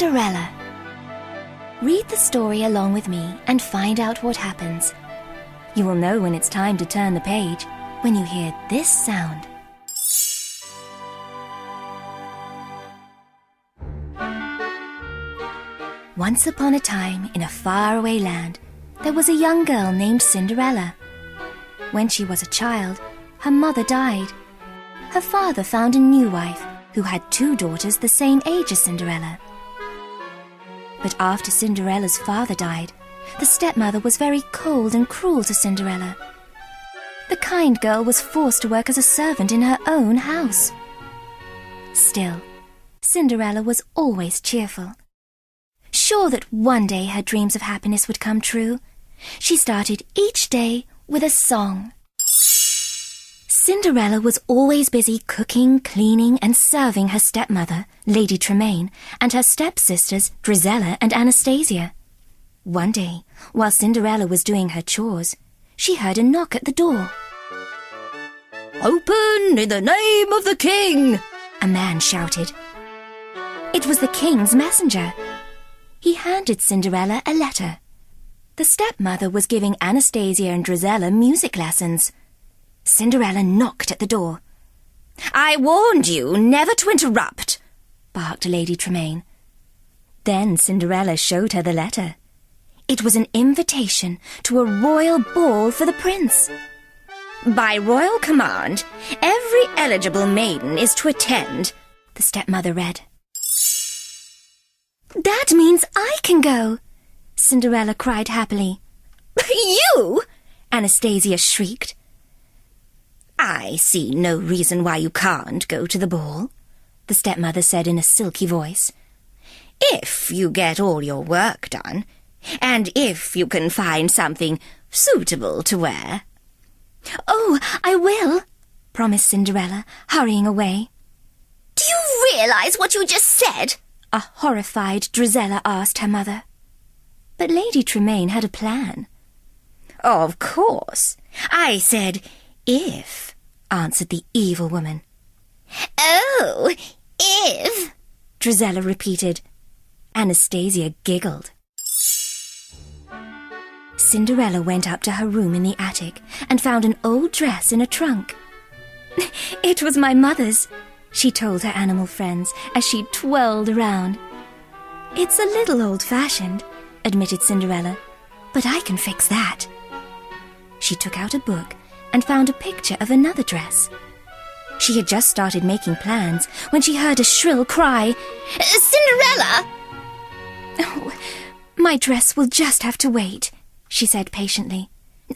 Cinderella. Read the story along with me and find out what happens. You will know when it's time to turn the page when you hear this sound. Once upon a time, in a faraway land, there was a young girl named Cinderella. When she was a child, her mother died. Her father found a new wife who had 2 daughters the same age as Cinderella. But after Cinderella's father died, the stepmother was very cold and cruel to Cinderella. The kind girl was forced to work as a servant in her own house. Still, Cinderella was always cheerful. Sure that one day her dreams of happiness would come true, she started each day with a song. Cinderella was always busy cooking, cleaning, and serving her stepmother, Lady Tremaine, and her stepsisters, Drizella and Anastasia. One day, while Cinderella was doing her chores, she heard a knock at the door. "Open in the name of the king!" a man shouted. It was the king's messenger. He handed Cinderella a letter. The stepmother was giving Anastasia and Drizella music lessons. Cinderella knocked at the door. "I warned you never to interrupt," barked Lady Tremaine. Then Cinderella showed her the letter. It was an invitation to a royal ball for the prince. "By royal command, every eligible maiden is to attend," the stepmother read. "That means I can go," Cinderella cried happily. "You?" Anastasia shrieked. "I see no reason why you can't go to the ball," the stepmother said in a silky voice. "If you get all your work done, and if you can find something suitable to wear." "Oh, I will," promised Cinderella, hurrying away. "Do you realize what you just said?" a horrified Drizella asked her mother. But Lady Tremaine had a plan. "Of course. I said if," answered the evil woman. "Oh, if," Drizella repeated. Anastasia giggled. Cinderella went up to her room in the attic and found an old dress in a trunk. "It was my mother's," she told her animal friends as she twirled around. "It's a little old-fashioned," admitted Cinderella, "but I can fix that." She took out a book and found a picture of another dress. She had just started making plans when she heard a shrill cry, "Cinderella!" "Oh, my dress will just have to wait," she said patiently.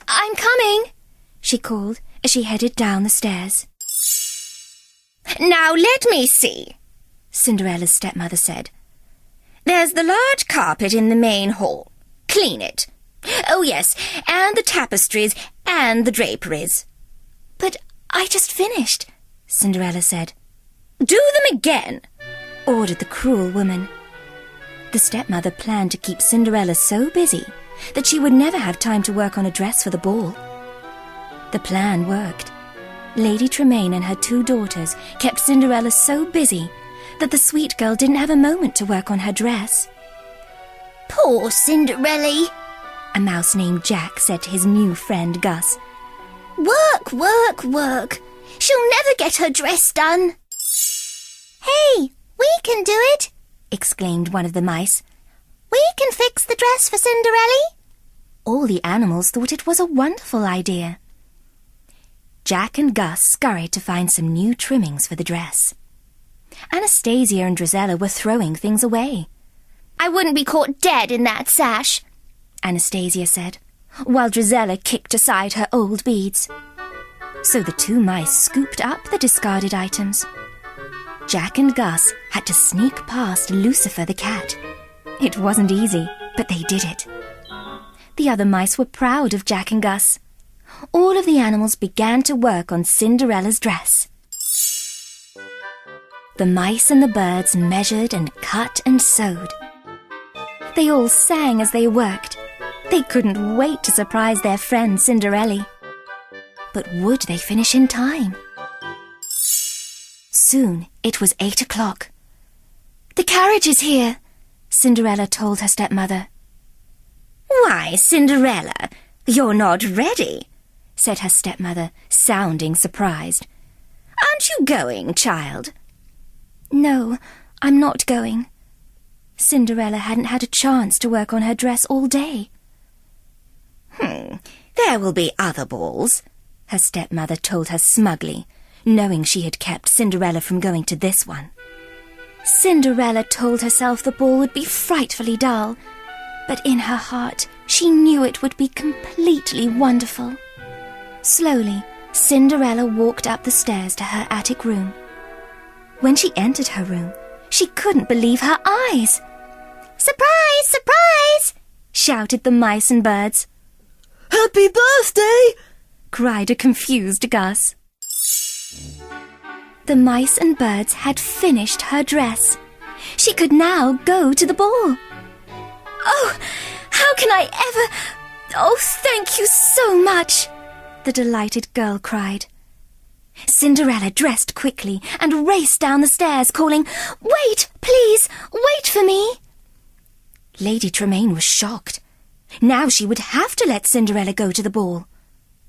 "I'm coming," she called as she headed down the stairs. "Now let me see," Cinderella's stepmother said. "There's the large carpet in the main hall. Clean it. Oh, yes, and the tapestries and the draperies." "But I just finished," Cinderella said. "Do them again," ordered the cruel woman. The stepmother planned to keep Cinderella so busy that she would never have time to work on a dress for the ball. The plan worked. Lady Tremaine and her 2 daughters kept Cinderella so busy that the sweet girl didn't have a moment to work on her dress. "Poor Cinderella," a mouse named Jack said to his new friend Gus. "Work, work, work. She'll never get her dress done." "Hey, we can do it," exclaimed one of the mice. "We can fix the dress for Cinderella." All the animals thought it was a wonderful idea. Jack and Gus scurried to find some new trimmings for the dress. Anastasia and Drizella were throwing things away. "I wouldn't be caught dead in that sash," Anastasia said, while Drizella kicked aside her old beads. So the 2 mice scooped up the discarded items. Jack and Gus had to sneak past Lucifer the cat. It wasn't easy, but they did it. The other mice were proud of Jack and Gus. All of the animals began to work on Cinderella's dress. The mice and the birds measured and cut and sewed. They all sang as they worked. They couldn't wait to surprise their friend Cinderella. But would they finish in time? Soon it was 8 o'clock. "The carriage is here," Cinderella told her stepmother. "Why, Cinderella, you're not ready," said her stepmother, sounding surprised. "Aren't you going, child?" No, I'm not going. Cinderella hadn't had a chance to work on her dress all day. There will be other balls," her stepmother told her smugly, knowing she had kept Cinderella from going to this one. Cinderella told herself the ball would be frightfully dull, but in her heart she knew it would be completely wonderful. Slowly, Cinderella walked up the stairs to her attic room. When she entered her room, she couldn't believe her eyes. Surprise! Surprise! Shouted the mice and birds. Happy birthday! Cried a confused Gus. The mice and birds had finished her dress. She could now go to the ball. Oh, how can I ever... Oh, thank you so much, the delighted girl cried. Cinderella dressed quickly and raced down the stairs, calling, "Wait, please, wait for me." Lady Tremaine was shocked. Now she would have to let Cinderella go to the ball.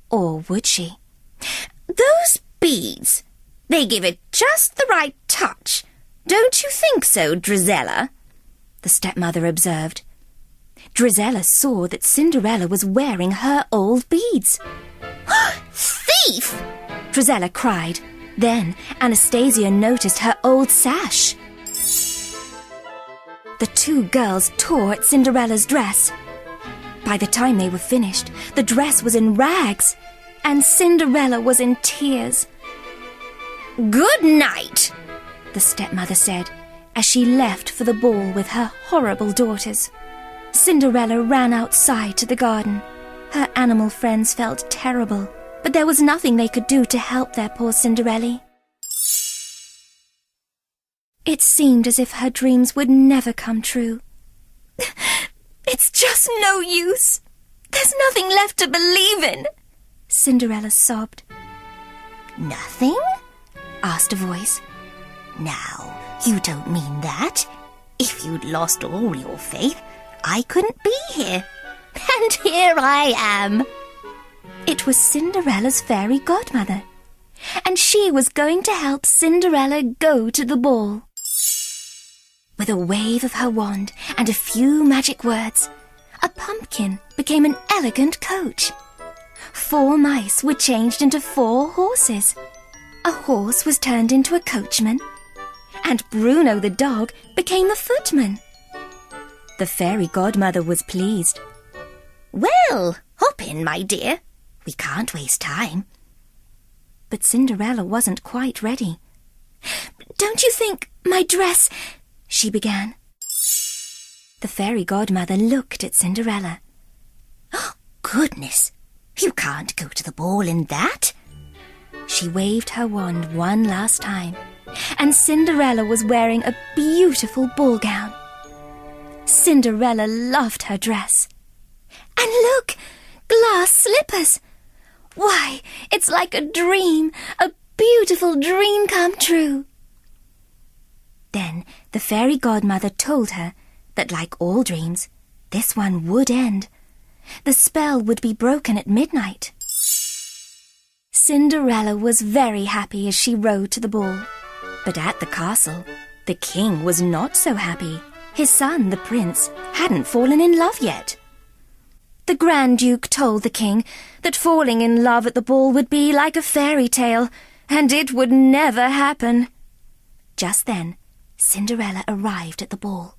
Or would she? "Those beads, they give it just the right touch. Don't you think so, Drizella?" the stepmother observed. Drizella saw that Cinderella was wearing her old beads. "Thief!" Drizella cried. Then Anastasia noticed her old sash. The two girls tore at Cinderella's dress. By the time they were finished, the dress was in rags, and Cinderella was in tears. "Good night," the stepmother said, as she left for the ball with her horrible daughters. Cinderella ran outside to the garden. Her animal friends felt terrible, but there was nothing they could do to help their poor Cinderella. It seemed as if her dreams would never come true. "It's just no use. There's nothing left to believe in," Cinderella sobbed. "Nothing?" asked a voice. "Now, you don't mean that. If you'd lost all your faith, I couldn't be here. And here I am." It was Cinderella's fairy godmother, and she was going to help Cinderella go to the ball. With a wave of her wand and a few magic words, a pumpkin became an elegant coach. 4 mice were changed into 4 horses. A horse was turned into a coachman, and Bruno the dog became the footman. The fairy godmother was pleased. "Well, hop in, my dear. We can't waste time." But Cinderella wasn't quite ready. "Don't you think my dress—" she began. The fairy godmother looked at Cinderella. "Oh, goodness! You can't go to the ball in that." She waved her wand one last time, and Cinderella was wearing a beautiful ball gown. Cinderella loved her dress. And look! Glass slippers! Why, it's like a dream, a beautiful dream come true. Then the fairy godmother told her that, like all dreams, this one would end. The spell would be broken at midnight. Cinderella was very happy as she rode to the ball. But at the castle, the king was not so happy. His son, the prince, hadn't fallen in love yet. The Grand Duke told the king that falling in love at the ball would be like a fairy tale, and it would never happen. Just then, Cinderella arrived at the ball.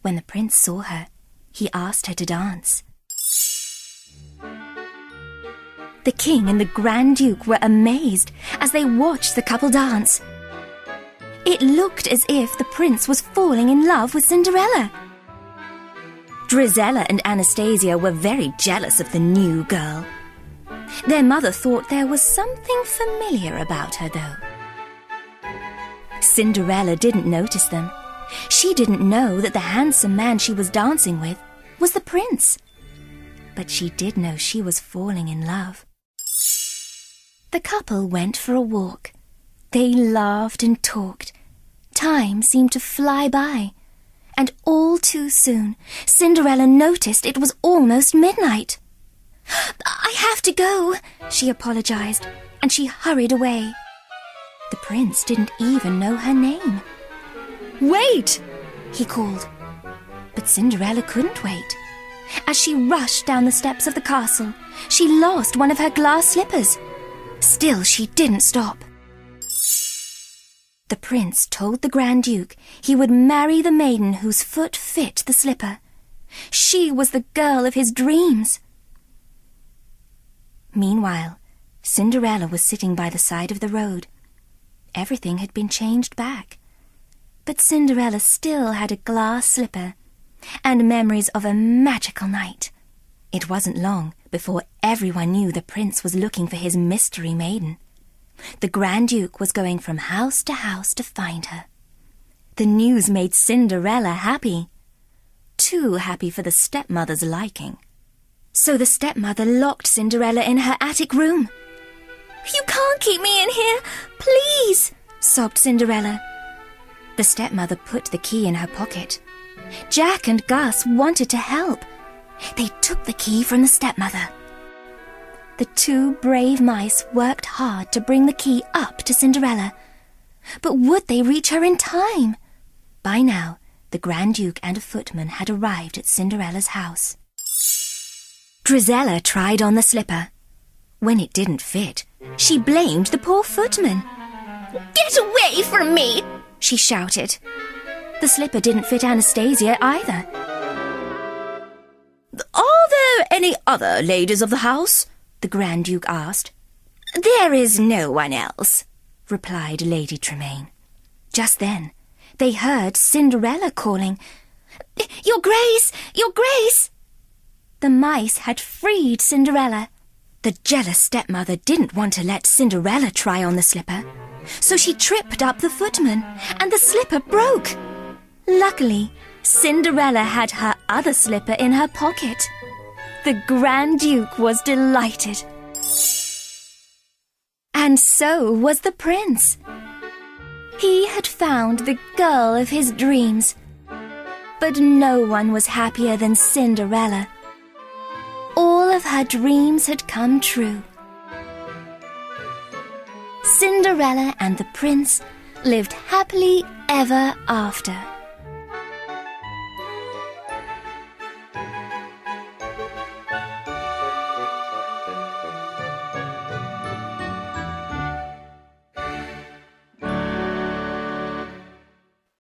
When the prince saw her, he asked her to dance. The king and the Grand Duke were amazed as they watched the couple dance. It looked as if the prince was falling in love with Cinderella. Drizella and Anastasia were very jealous of the new girl. Their mother thought there was something familiar about her, though. Cinderella didn't notice them. She didn't know that the handsome man she was dancing with was the prince. But she did know she was falling in love. The couple went for a walk. They laughed and talked. Time seemed to fly by, And all too soon, Cinderella noticed it was almost midnight. "I have to go," she apologized, and she hurried away. The prince didn't even know her name. "Wait!" he called. But Cinderella couldn't wait. As she rushed down the steps of the castle, she lost one of her glass slippers. Still, she didn't stop. The prince told the Grand Duke he would marry the maiden whose foot fit the slipper. She was the girl of his dreams. Meanwhile, Cinderella was sitting by the side of the road. Everything had been changed back. But Cinderella still had a glass slipper and memories of a magical night. It wasn't long before everyone knew the prince was looking for his mystery maiden. The Grand Duke was going from house to find her. The news made Cinderella happy. Too happy for the stepmother's liking. So the stepmother locked Cinderella in her attic room. "You can't keep me in here, please," sobbed Cinderella. The stepmother put the key in her pocket. Jaq and Gus wanted to help. They took the key from the stepmother. The two brave mice worked hard to bring the key up to Cinderella. But would they reach her in time? By now, the Grand Duke and a footman had arrived at Cinderella's house. Drizella tried on the slipper. When it didn't fit, she blamed the poor footman. Get away from me! She shouted. The slipper didn't fit Anastasia either. "Are there any other ladies of the house?" the Grand Duke asked. "There is no one else," replied Lady Tremaine. Just then, they heard Cinderella calling, "Your Grace! Your Grace!" The mice had freed Cinderella. The jealous stepmother didn't want to let Cinderella try on the slipper, so she tripped up the footman, and the slipper broke. Luckily, Cinderella had her other slipper in her pocket. The Grand Duke was delighted. And so was the prince. He had found the girl of his dreams. But no one was happier than Cinderella. All of her dreams had come true. Cinderella and the prince lived happily ever after.